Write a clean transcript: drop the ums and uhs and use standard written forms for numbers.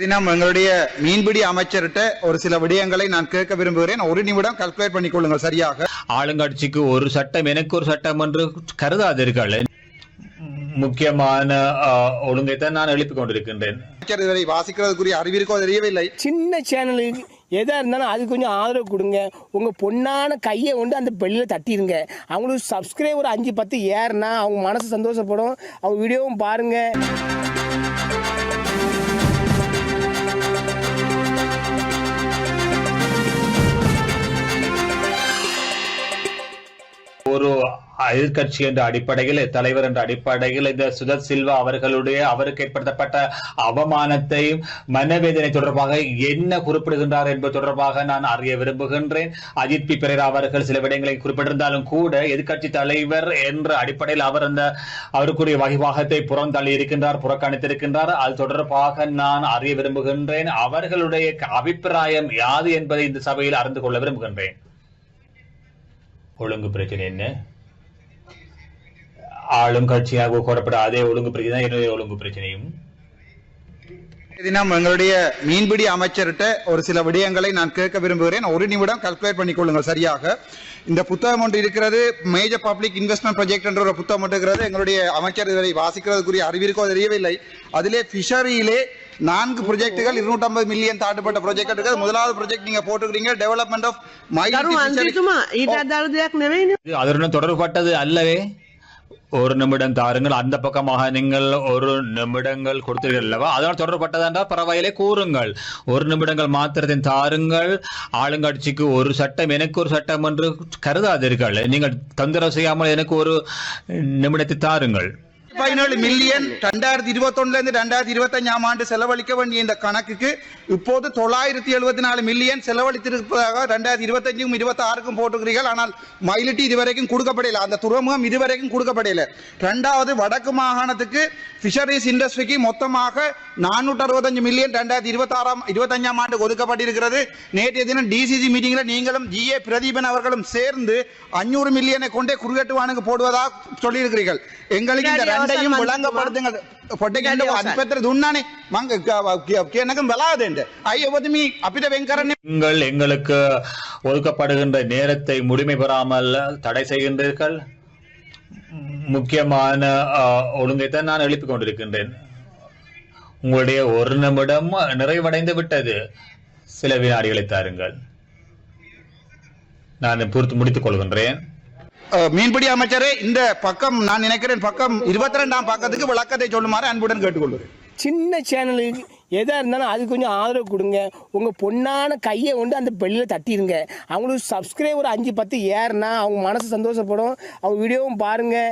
தினம் எங்களுடைய மீன்பிடி அமைச்சர்கிட்ட ஒரு சில விடயங்களை நான் கேட்க விரும்புகிறேன். ஒரு நிமிடம் கால்குலேட் பண்ணிக் கொள்ளுங்கள். சரியாக ஆளுங்கட்சிக்கு ஒரு சட்டம் எனக்கு ஒரு சட்டம் என்று கருதாதீர்கள். முக்கியமான ஒழுங்கைத்தான் நான் எழுப்பிக் கொண்டிருக்கின்றேன். அமைச்சர் இதை வாசிக்கிறதுக்குரிய அறிவிற்கோ தெரியவில்லை. சின்ன சேனலுக்கு எதா இருந்தாலும் அது கொஞ்சம் ஆதரவு கொடுங்க. உங்க பொண்ணான கையை கொண்டு அந்த பெல்லில தட்டிடுங்க. அவங்களுக்கு சப்ஸ்கிரைபர் 5-10 ஏறுனா அவங்க மனசு சந்தோஷப்படும். அவங்க வீடியோவும் பாருங்க. ஒரு எதிர்கட்சி என்ற அடிப்படையில், தலைவர் என்ற அடிப்படையில் இந்த சுதத் சில்வா அவருக்கு ஏற்படுத்தப்பட்ட அவமானத்தையும் மனவேதனை தொடர்பாக என்ன குறிப்பிடுகின்றார் என்பது தொடர்பாக நான் அறிய விரும்புகின்றேன். அஜித் பி பெரேரா அவர்கள் சில விடயங்களை குறிப்பிட்டிருந்தாலும் கூட எதிர்கட்சி தலைவர் என்ற அடிப்படையில் அவருக்குரிய வகிவாகத்தை புறந்தள்ளி இருக்கின்றார், புறக்கணித்திருக்கின்றார். அது தொடர்பாக நான் அறிய விரும்புகின்றேன். அவர்களுடைய அபிப்பிராயம் யாது என்பதை இந்த சபையில் அறிந்து கொள்ள விரும்புகின்றேன். ஒழுங்கு பிரச்சனை என்ன? ஆளும் கட்சியாக கூறப்பட அதே ஒழுங்கு பிரச்சனை தான் என்னுடைய ஒழுங்கு பிரச்சனையும். தினம் எங்களுடைய மீன்பிடி அமைச்சர்கிட்ட ஒரு சில விடயங்களை நான் கேட்க விரும்புகிறேன். ஒரு நிமிடம் கால்குலேட் பண்ணிக் கொள்ளுங்கள். சரியாக இந்த புத்தகம் ஒன்று இருக்கிறது. மேஜர் பப்ளிக் இன்வெஸ்ட்மெண்ட் ப்ராஜெக்ட் என்ற ஒரு புத்தகம் ஒன்று இருக்கிறது. எங்களுடைய அமைச்சர் இதை வாசிக்கிறதுக்குரிய அறிவிற்கோ தெரியவில்லை. அதிலே ஃபிஷரியிலே 4 ப்ராஜெக்டுகள் 250 மில்லியன் தாண்டப்பட்ட ப்ராஜெக்ட் இருக்குது. முதலாவது ப்ராஜெக்ட் நீங்க போட்டுக்கிறீங்க, டெவலப்மெண்ட் ஆஃப் அதனுடன் தொடர்பட்டது அல்லவே. ஒரு நிமிடம் தாருங்கள். அந்த பக்கமாக நீங்கள் ஒரு நிமிடங்கள் கொடுத்தீர்கள் அல்லவா? அதனால் தொடர்பட்டதென்றால் பரவாயில்லை, கூறுங்கள். ஒரு நிமிடங்கள் மாத்திரத்தின் தாருங்கள். ஆளுங்கட்சிக்கு ஒரு சட்டம் எனக்கு ஒரு சட்டம் என்று கருதாதீர்கள். நீங்கள் தொந்தரவு செய்யாமல் எனக்கு ஒரு நிமிடத்தை தாருங்கள். 17 மில்லியன் 2021 2025 ஆண்டு செலவழிக்க வேண்டிய இந்த கணக்குக்கு இப்போது 974 மில்லியன் செலவழித்திருப்பதாக 2025க்கும் 26க்கும் போட்டுக்கிறீர்கள். ஆனால் மைலிட்டி இதுவரைக்கும் கொடுக்கப்படல. அந்த துறைமுகம் இதுவரைக்கும் கொடுக்கப்படல. இரண்டாவது, வடக்கு மாகாணத்துக்கு பிஷரிஸ் இண்டஸ்ட்ரிக்கு மொத்தமாக 465 மில்லியன் 2025 ஆண்டு ஒதுக்கப்பட்டிருக்கிறது. நேற்றைய தினம் டிசிசி மீட்டிங்ல நீங்களும் ஜிஏ பிரதீபன் அவர்களும் சேர்ந்து 500 மில்லியனை கொண்டே குறுகட்டுவானுக்கு போடுவதாக சொல்லியிருக்கிறீர்கள். எங்களுக்கு இந்த ரெண்டையும் விளங்கப்படுத்துங்கள். எங்களுக்கு ஒதுக்கப்படுகின்ற நேரத்தை முழுமை பெறாமல் தடை செய்கின்றீர்கள். முக்கியமான ஒழுங்கைத்தான் நான் எழுப்பிக் கொண்டிருக்கின்றேன். உங்களுடைய ஒரு நிமிடம் நிறைவடைந்து விட்டது. சில வினாடிகளை தாருங்கள். நான் பூர்த்தி முடித்துக் கொள்கின்றேன். மீன்பிடி அமைச்சரே, இந்த பக்கம் நான் நினைக்கிறேன் பக்கம் 22ஆம் பக்கத்துக்கு விளக்கத்தை சொல்லுமாறு அன்புடன் கேட்டுக்கொள்கிறேன். சின்ன சேனலுக்கு எதா இருந்தாலும் அது கொஞ்சம் ஆதரவு கொடுங்க. உங்க பொண்ணான கையை கொண்டு அந்த பெல்லில தட்டிடுங்க. அவங்களுக்கு சப்ஸ்கிரைபர் 5-10 ஏறுனா அவங்க மனசு சந்தோஷப்படும். அவங்க வீடியோவும் பாருங்க.